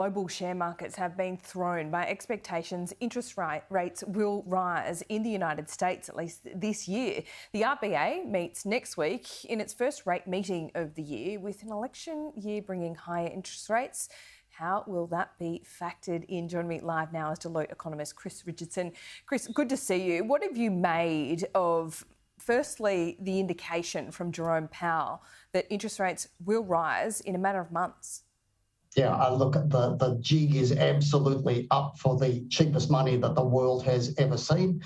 Global share markets have been thrown by expectations interest rates will rise in the United States, at least this year. The RBA meets next week in its first rate meeting of the year, with an election year bringing higher interest rates. How will that be factored in? Joining me live now is Deloitte economist Chris Richardson. Chris, good to see you. What have you made of, firstly, the indication from Jerome Powell that interest rates will rise in a matter of months? Yeah, look, the jig is absolutely up for the cheapest money that the world has ever seen.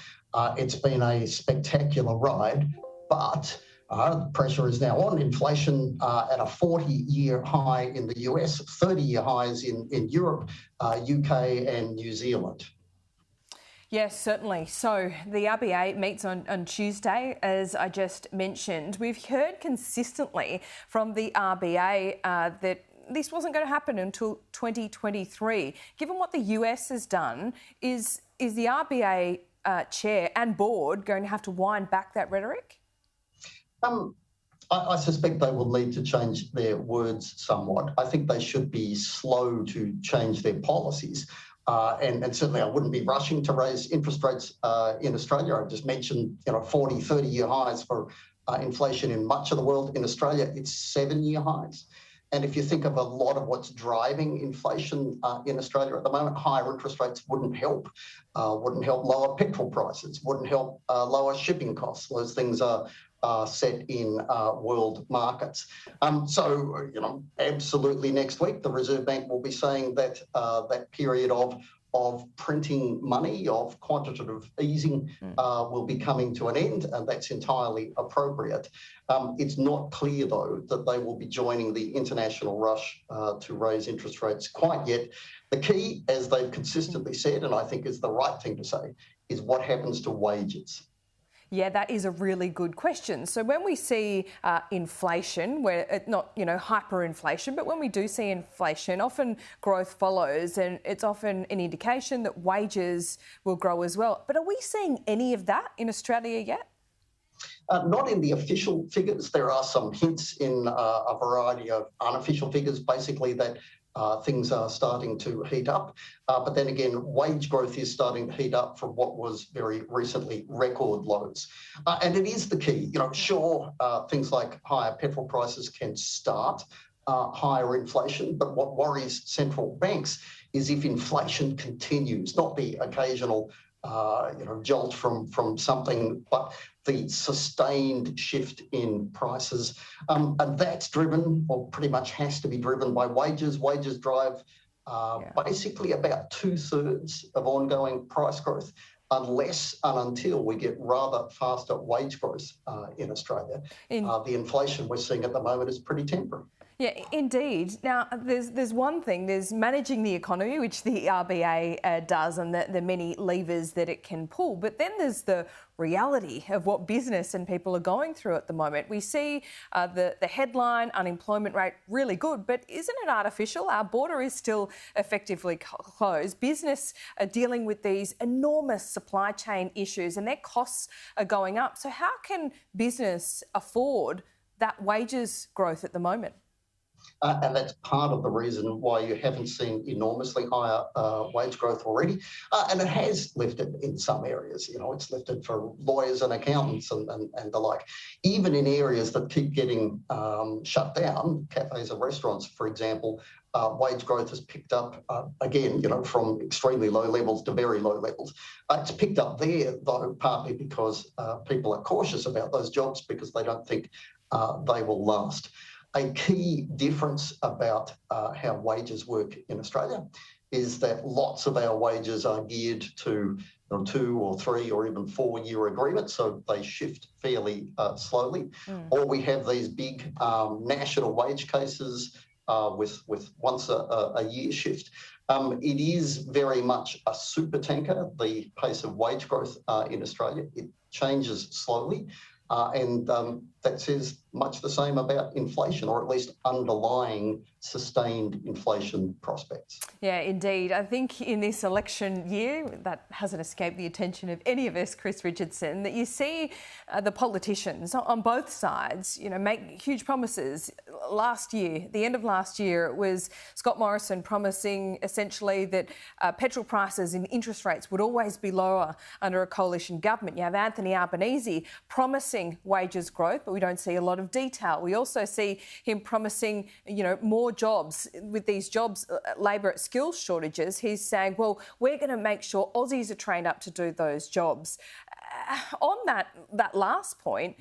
It's been a spectacular ride, but the pressure is now on. Inflation at a 40-year high in the US, 30-year highs in Europe, UK and New Zealand. Yes, certainly. So the RBA meets on Tuesday, as I just mentioned. We've heard consistently from the RBA that this wasn't going to happen until 2023. Given what the US has done, is the RBA chair and board going to have to wind back that rhetoric? I suspect they will need to change their words somewhat. I think they should be slow to change their policies. And certainly I wouldn't be rushing to raise interest rates in Australia. I just mentioned 40, 30-year highs for inflation in much of the world. In Australia, it's 7-year highs. And if you think of a lot of what's driving inflation in Australia at the moment, higher interest rates wouldn't help lower petrol prices, wouldn't help lower shipping costs. Those things are set in world markets. So, absolutely next week, the Reserve Bank will be saying that that period of printing money, of quantitative easing, will be coming to an end, and that's entirely appropriate. It's not clear, though, that they will be joining the international rush to raise interest rates quite yet. The key, as they've consistently said, and I think is the right thing to say, is what happens to wages. Yeah, that is a really good question. So when we see inflation, where it's not, hyperinflation, but when we do see inflation, often growth follows, and it's often an indication that wages will grow as well. But are we seeing any of that in Australia yet? Not in the official figures. There are some hints in a variety of unofficial figures, basically, that things are starting to heat up. But then again, wage growth is starting to heat up from what was very recently record lows. And it is the key. Sure, things like higher petrol prices can start higher inflation, but what worries central banks is if inflation continues, not the occasional jolt from something, but the sustained shift in prices. And that's driven, or pretty much has to be driven, by wages. Wages drive basically about 2/3 of ongoing price growth, unless and until we get rather faster wage growth in Australia. The inflation we're seeing at the moment is pretty temporary. Yeah, indeed. Now, there's one thing, there's managing the economy, which the RBA does, and the many levers that it can pull. But then there's the reality of what business and people are going through at the moment. We see the headline unemployment rate really good, but isn't it artificial? Our border is still effectively closed. Business are dealing with these enormous supply chain issues, and their costs are going up. So how can business afford that wages growth at the moment? And that's part of the reason why you haven't seen enormously higher wage growth already. And it has lifted in some areas. It's lifted for lawyers and accountants and the like. Even in areas that keep getting shut down, cafes and restaurants, for example, wage growth has picked up again, from extremely low levels to very low levels. It's picked up there, though, partly because people are cautious about those jobs because they don't think they will last. A key difference about how wages work in Australia is that lots of our wages are geared to 2 or 3 or even 4-year agreements, so they shift fairly slowly. Or we have these big national wage cases with once a year shift. It is very much a super tanker, the pace of wage growth in Australia. It changes slowly. And that says much the same about inflation, or at least underlying sustained inflation prospects. Yeah, indeed. I think in this election year, that hasn't escaped the attention of any of us, Chris Richardson, that you see the politicians on both sides, make huge promises. Last year, the end of last year, it was Scott Morrison promising essentially that petrol prices and interest rates would always be lower under a coalition government. You have Anthony Albanese promising wages growth, but we don't see a lot of detail. We also see him promising, more jobs. With these jobs, labour skills shortages, he's saying, well, we're going to make sure Aussies are trained up to do those jobs. On that last point,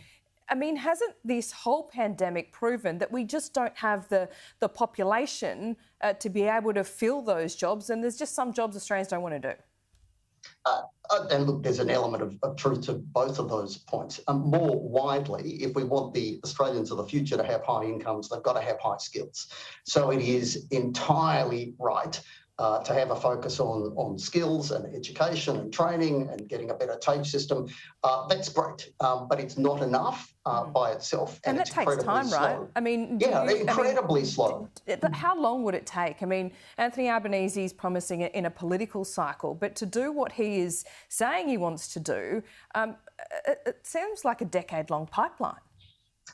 I mean, hasn't this whole pandemic proven that we just don't have the population to be able to fill those jobs, and there's just some jobs Australians don't want to do? And look, there's an element of truth to both of those points. More widely, if we want the Australians of the future to have high incomes, they've got to have high skills. So it is entirely right to have a focus on skills and education and training and getting a better TAFE system. That's great, but it's not enough by itself. And that takes time, slow. right? I mean, incredibly slow. How long would it take? I mean, Anthony Albanese is promising it in a political cycle, but to do what he is saying he wants to do, it seems like a decade-long pipeline.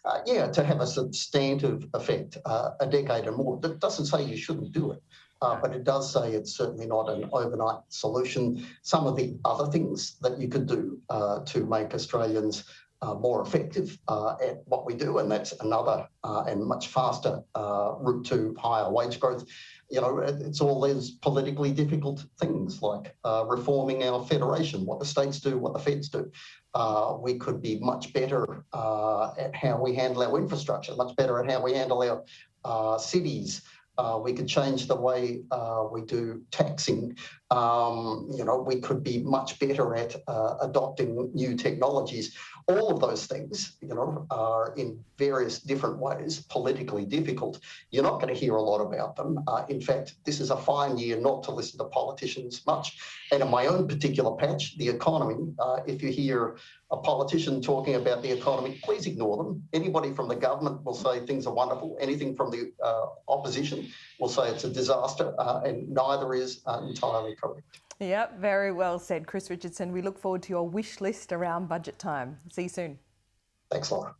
To have a substantive effect, a decade or more. That doesn't say you shouldn't do it. But it does say it's certainly not an overnight solution. Some of the other things that you could do to make Australians more effective at what we do, and that's another and much faster route to higher wage growth. It's all these politically difficult things like reforming our federation, what the states do, what the feds do. We could be much better at how we handle our infrastructure, much better at how we handle our cities. We could change the way we do taxing. We could be much better at adopting new technologies. All of those things, are in various different ways politically difficult. You're not going to hear a lot about them. In fact, this is a fine year not to listen to politicians much. And in my own particular patch, the economy, if you hear a politician talking about the economy, please ignore them. Anybody from the government will say things are wonderful. Anything from the opposition will say it's a disaster, and neither is entirely correct. Yep, very well said, Chris Richardson. We look forward to your wish list around budget time. See you soon. Thanks, Laura.